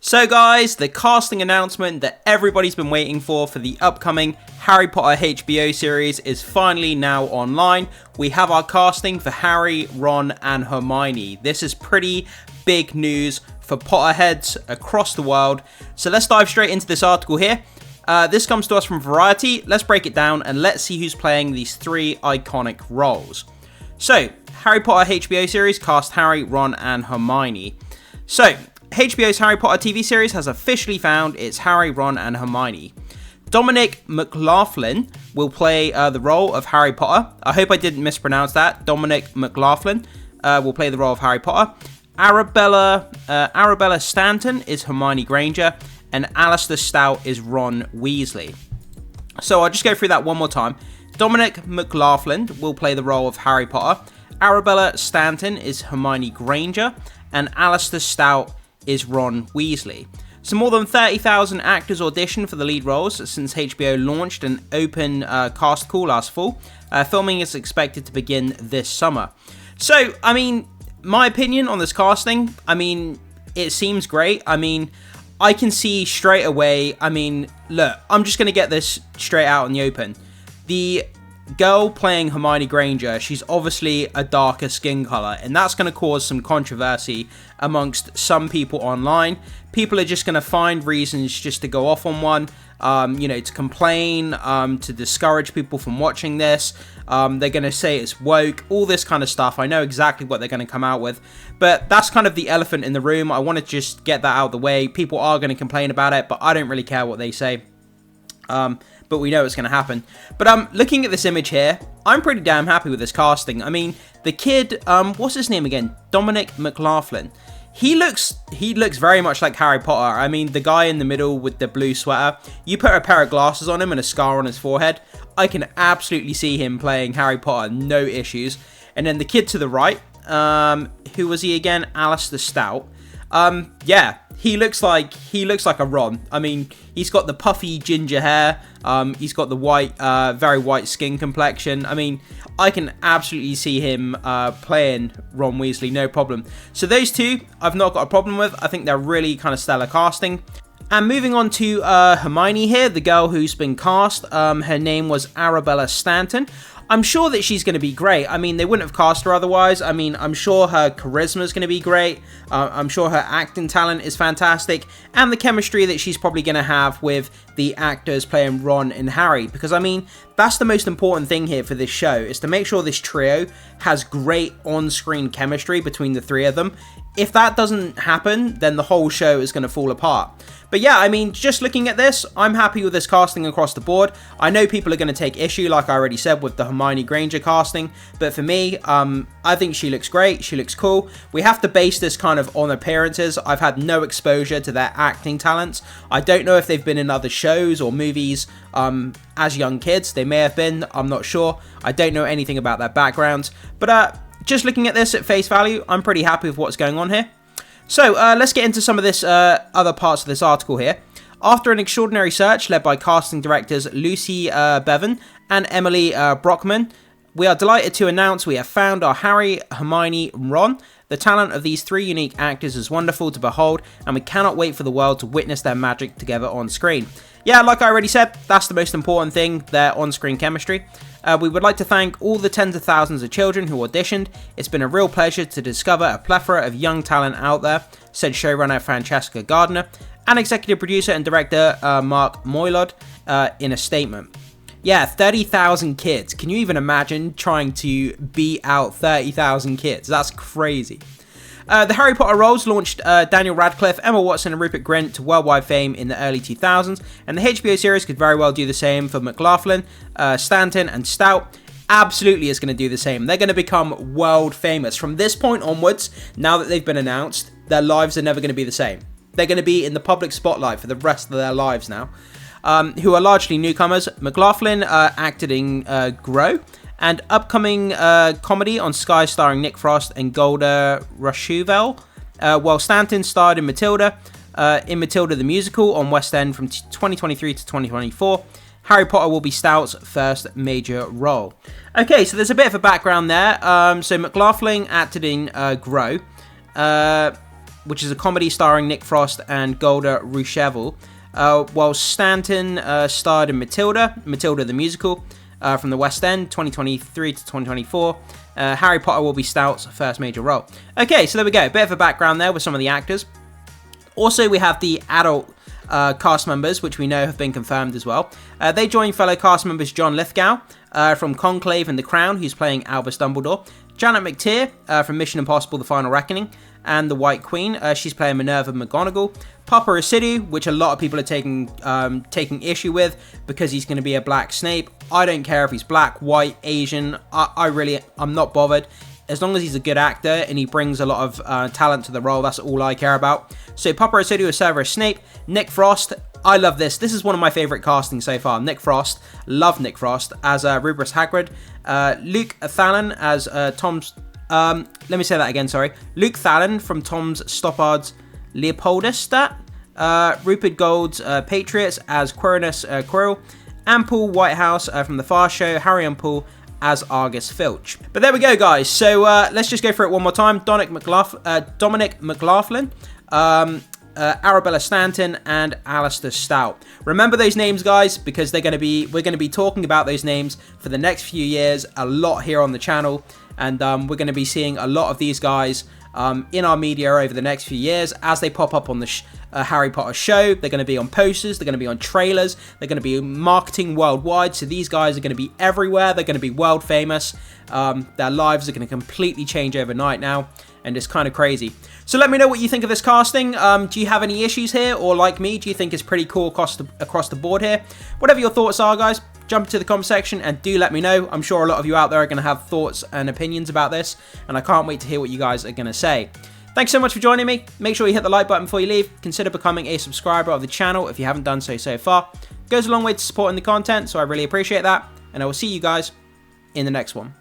So guys, the casting announcement that everybody's been waiting for the upcoming Harry Potter HBO series is finally now online. We have our casting for Harry, Ron and Hermione. This is pretty big news for Potterheads across the world. So let's dive straight into this article here. This comes to us from Variety. Let's break it down and let's see who's playing these three iconic roles. So, Harry Potter HBO series cast Harry, Ron and Hermione. So, HBO's Harry Potter TV series has officially found its Harry, Ron and Hermione. Dominic McLaughlin will play the role of Harry Potter. I hope I didn't mispronounce that. Dominic McLaughlin will play the role of Harry Potter. Arabella Stanton is Hermione Granger. And Alistair Stout is Ron Weasley. So I'll just go through that one more time. Dominic McLaughlin will play the role of Harry Potter. Arabella Stanton is Hermione Granger. And Alistair Stout is Ron Weasley. So more than 30,000 actors auditioned for the lead roles since HBO launched an open cast call last fall. Filming is expected to begin this summer. So, I mean, my opinion on this casting, I mean, it seems great. I mean, I can see straight away, I mean, look, I'm just going to get this straight out in the open. The girl playing Hermione Granger, she's obviously a darker skin color, and that's going to cause some controversy amongst some people online. People are just going to find reasons just to go off on one, to complain, to discourage people from watching this. They're going to say it's woke, all this kind of stuff. I know exactly what they're going to come out with, but that's kind of the elephant in the room. I want to just get that out of the way. People are going to complain about it, but I don't really care what they say. But we know it's going to happen. But looking at this image here, I'm pretty damn happy with this casting. I mean, the kid, what's his name again? Dominic McLaughlin. He looks very much like Harry Potter. I mean, the guy in the middle with the blue sweater, you put a pair of glasses on him and a scar on his forehead, I can absolutely see him playing Harry Potter, no issues. And then the kid to the right, who was he again? Alistair Stout. Yeah, he looks like a Ron. I mean, he's got the puffy ginger hair. He's got the white, very white skin complexion. I mean, I can absolutely see him playing Ron Weasley, no problem. So those two, I've not got a problem with. I think they're really kind of stellar casting. And moving on to Hermione here, the girl who's been cast. Her name was Arabella Stanton. I'm sure that she's going to be great. I mean, they wouldn't have cast her otherwise. I mean, I'm sure her charisma is going to be great. I'm sure her acting talent is fantastic. And the chemistry that she's probably going to have with the actors playing Ron and Harry. Because, I mean, that's the most important thing here for this show, is to make sure this trio has great on-screen chemistry between the three of them. If that doesn't happen, then the whole show is going to fall apart. But yeah, I mean, just looking at this, I'm happy with this casting across the board. I know people are going to take issue, like I already said, with the Hermione Granger casting. But for me, I think she looks great. She looks cool. We have to base this kind of on appearances. I've had no exposure to their acting talents. I don't know if they've been in other shows or movies as young kids. They may have been. I'm not sure. I don't know anything about their backgrounds. But just looking at this at face value, I'm pretty happy with what's going on here. So, let's get into some of this other parts of this article here. After an extraordinary search led by casting directors Lucy Bevan and Emily Brockman, we are delighted to announce we have found our Harry, Hermione, and Ron. The talent of these three unique actors is wonderful to behold, and we cannot wait for the world to witness their magic together on screen. Yeah, like I already said, that's the most important thing, their on-screen chemistry. We would like to thank all the tens of thousands of children who auditioned. It's been a real pleasure to discover a plethora of young talent out there, said showrunner Francesca Gardner and executive producer and director Mark Moylod in a statement. Yeah, 30,000 kids. Can you even imagine trying to beat out 30,000 kids? That's crazy. The Harry Potter roles launched Daniel Radcliffe, Emma Watson and Rupert Grint to worldwide fame in the early 2000s, and the HBO series could very well do the same for McLaughlin, Stanton and Stout. Absolutely is going to do the same. They're going to become world famous. From this point onwards, now that they've been announced, their lives are never going to be the same. They're going to be in the public spotlight for the rest of their lives now. Who are largely newcomers. McLaughlin acted in Grow, and upcoming comedy on Sky starring Nick Frost and Golda Rosheuvel, while Stanton starred in Matilda the Musical on West End from 2023 to 2024. Harry Potter will be Stout's first major role. Okay, so there's a bit of a background there. So McLaughlin acted in Grow. which is a comedy starring Nick Frost and Golda Rosheuvel. While Stanton starred in Matilda the musical, from the West End, 2023 to 2024. Harry Potter will be Stout's first major role. Okay, so there we go. A bit of a background there with some of the actors. Also, we have the adult cast members, which we know have been confirmed as well. They join fellow cast members John Lithgow from Conclave and The Crown, who's playing Albus Dumbledore. Janet McTeer from Mission Impossible: The Final Reckoning and The White Queen, she's playing Minerva McGonagall. Papa Residu, which a lot of people are taking issue with because he's going to be a black Snape. I don't care if he's black, white, Asian. I'm not bothered. As long as he's a good actor and he brings a lot of talent to the role, that's all I care about. So Papa Residu is Severus Snape. Nick Frost, I love this. This is one of my favourite castings so far. Nick Frost, love Nick Frost as Rubeus Hagrid. Luke Thallen as Tom's... let me say that again, sorry. Luke Thallen from Tom's Stoppard's Leopoldstadt. Rupert Gold's Patriots as Quirinus Quirrell. And Paul Whitehouse from The Far Show, Harry and Paul as Argus Filch. But there we go, guys. So let's just go through it one more time. Dominic McLaughlin, Arabella Stanton, and Alistair Stout. Remember those names, guys, because we're going to be talking about those names for the next few years a lot here on the channel, and we're going to be seeing a lot of these guys in our media over the next few years as they pop up on the Harry Potter show. They're going to be on posters, they're going to be on trailers, they're going to be marketing worldwide, so these guys are going to be everywhere, they're going to be world famous. Their lives are going to completely change overnight now, and it's kind of crazy. So let me know what you think of this casting. Do you have any issues here, or like me, do you think it's pretty cool across the board here? Whatever your thoughts are, guys, jump into the comment section and do let me know. I'm sure a lot of you out there are going to have thoughts and opinions about this, and I can't wait to hear what you guys are going to say. Thanks so much for joining me. Make sure you hit the like button before you leave. Consider becoming a subscriber of the channel if you haven't done so far. It goes a long way to supporting the content, so I really appreciate that. And I will see you guys in the next one.